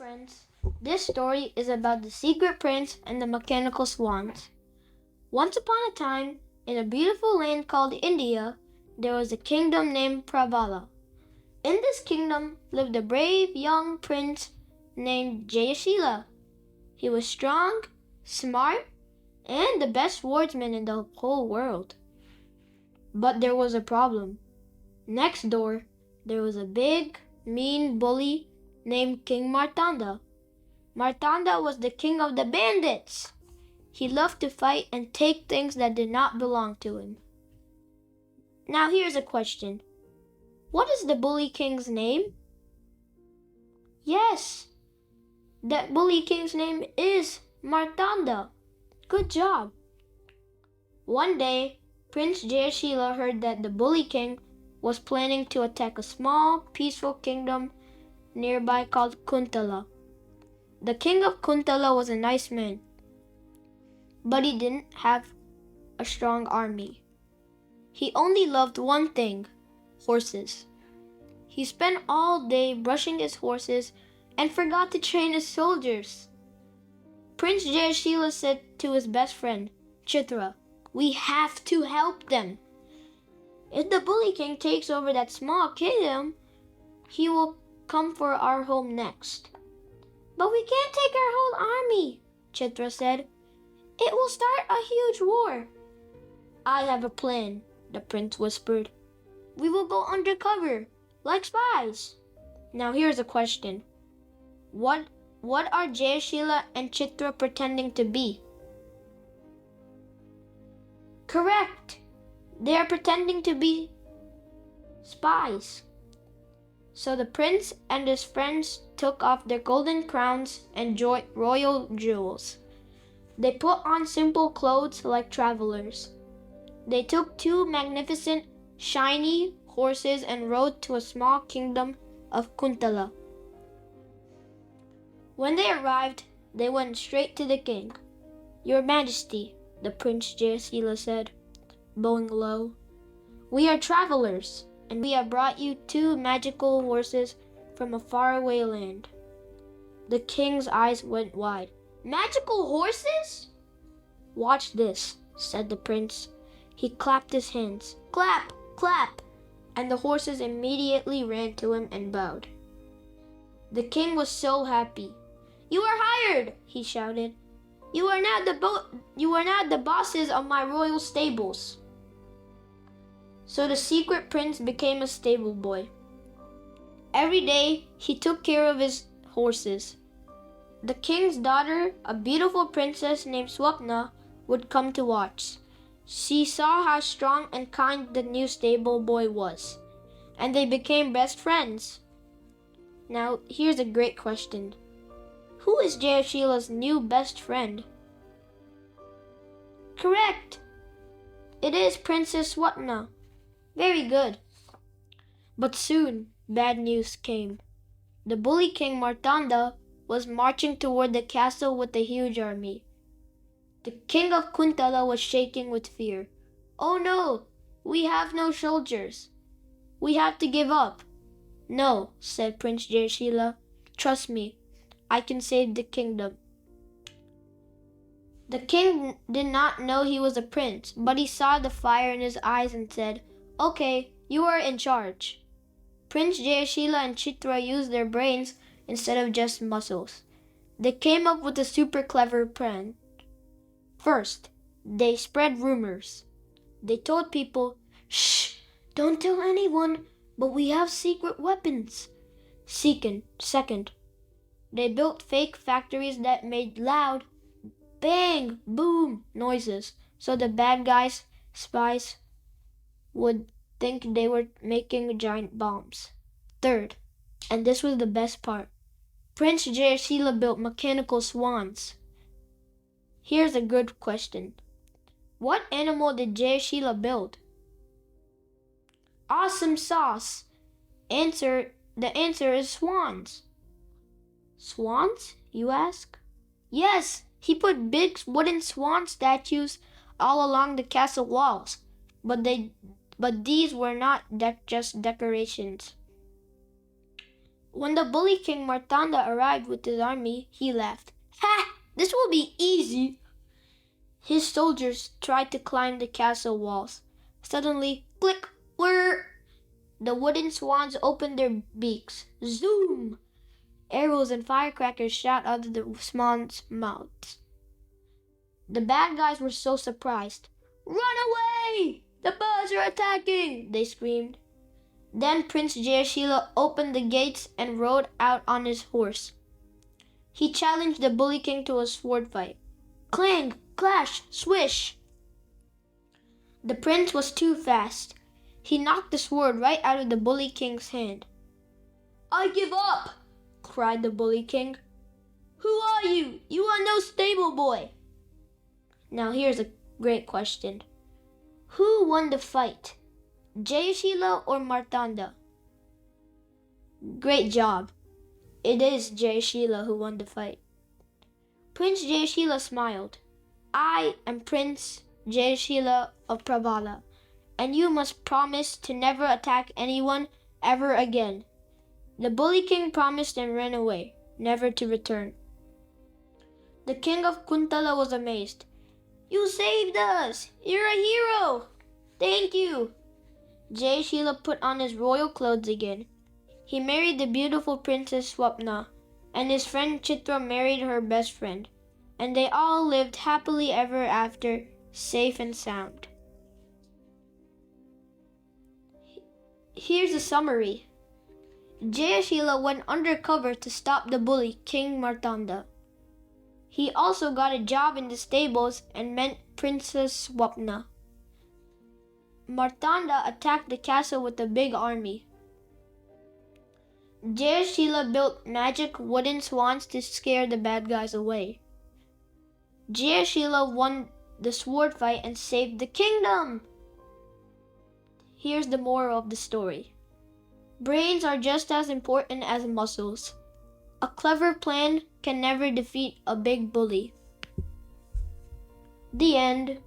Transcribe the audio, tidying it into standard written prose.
friends. This story is about the secret prince and the mechanical swans. Once upon a time, in a beautiful land called India, there was a kingdom named Pravala. In this kingdom lived a brave young prince named Jayasheela. He was strong, smart, and the best swordsman in the whole world. But there was a problem. Next door, there was a big, mean bully named King Marthanda. Marthanda was the king of the bandits. He loved to fight and take things that did not belong to him. Now here's a question. What is the bully king's name? Yes, that bully king's name is Marthanda. Good job. One day, Prince Jayasheela heard that the bully king was planning to attack a small, peaceful kingdom nearby called Kunthala. The king of Kunthala was a nice man, but he didn't have a strong army. He only loved one thing, horses. He spent all day brushing his horses and forgot to train his soldiers. Prince Jayasheela said to his best friend, Chitra, "We have to help them. If the bully king takes over that small kingdom, he will come for our home next." "But we can't take our whole army," Chitra said. "It will start a huge war." "I have a plan," the prince whispered. "We will go undercover, like spies." Now here's a question. What are Jayasheela and Chitra pretending to be? Correct. They are pretending to be spies. So the prince and his friends took off their golden crowns and royal jewels. They put on simple clothes like travelers. They took two magnificent, shiny horses and rode to a small kingdom of Kunthala. When they arrived, they went straight to the king. "Your Majesty," the Prince Jayasheela said, bowing low, "we are travelers, and we have brought you two magical horses from a faraway land." The king's eyes went wide. "Magical horses?" "Watch this," said the prince. He clapped his hands. Clap, clap, and the horses immediately ran to him and bowed. The king was so happy. "You are hired," he shouted. You are now the bosses of my royal stables." So the secret prince became a stable boy. Every day he took care of his horses. The king's daughter, a beautiful princess named Swapna, would come to watch. She saw how strong and kind the new stable boy was, and they became best friends. Now here's a great question. Who is Jayasheela's new best friend? Correct! It is Princess Swapna. Very good. But soon, bad news came. The bully king Marthanda was marching toward the castle with a huge army. The king of Kunthala was shaking with fear. "Oh no! We have no soldiers. We have to give up." "No," said Prince Jayasheela. "Trust me. I can save the kingdom." The king did not know he was a prince, but he saw the fire in his eyes and said, "Okay, you are in charge." Prince Jayasheela and Chitra used their brains instead of just muscles. They came up with a super clever plan. First, they spread rumors. They told people, "Shh, don't tell anyone, but we have secret weapons." Second, they built fake factories that made loud bang, boom noises so the bad guys, spies, would think they were making giant bombs. Third, and this was the best part, Prince Jayasheela built mechanical swans. Here's a good question. What animal did Jayasheela build? Awesome sauce! The answer is swans. Swans, you ask? Yes, he put big wooden swan statues all along the castle walls, but these were not just decorations. When the bully King Marthanda arrived with his army, he laughed. Ha! This will be easy! His soldiers tried to climb the castle walls. Suddenly, click, whir! The wooden swans opened their beaks. Zoom! Arrows and firecrackers shot out of the swans' mouths. The bad guys were so surprised. Run away! The birds are attacking! They screamed. Then Prince Jayasheela opened the gates and rode out on his horse. He challenged the bully king to a sword fight. Clang, clash, swish! The prince was too fast. He knocked the sword right out of the bully king's hand. I give up! Cried the bully king. Who are you? You are no stable boy. Now here's a great question. Who won the fight? Jayasheela or Marthanda? Great job. It is Jayasheela who won the fight. Prince Jayasheela smiled. I am Prince Jayasheela of Pravala, and you must promise to never attack anyone ever again. The bully king promised and ran away, never to return. The king of Kunthala was amazed. You saved us! You're a hero! Thank you! Jayasheela put on his royal clothes again. He married the beautiful princess Swapna, and his friend Chitra married her best friend, and they all lived happily ever after, safe and sound. Here's a summary. Jayasheela went undercover to stop the bully King Marthanda. He also got a job in the stables and met Princess Swapna. Marthanda attacked the castle with a big army. Jayasheela built magic wooden swans to scare the bad guys away. Jayasheela won the sword fight and saved the kingdom. Here's the moral of the story. Brains are just as important as muscles. A clever plan can never defeat a big bully. The end.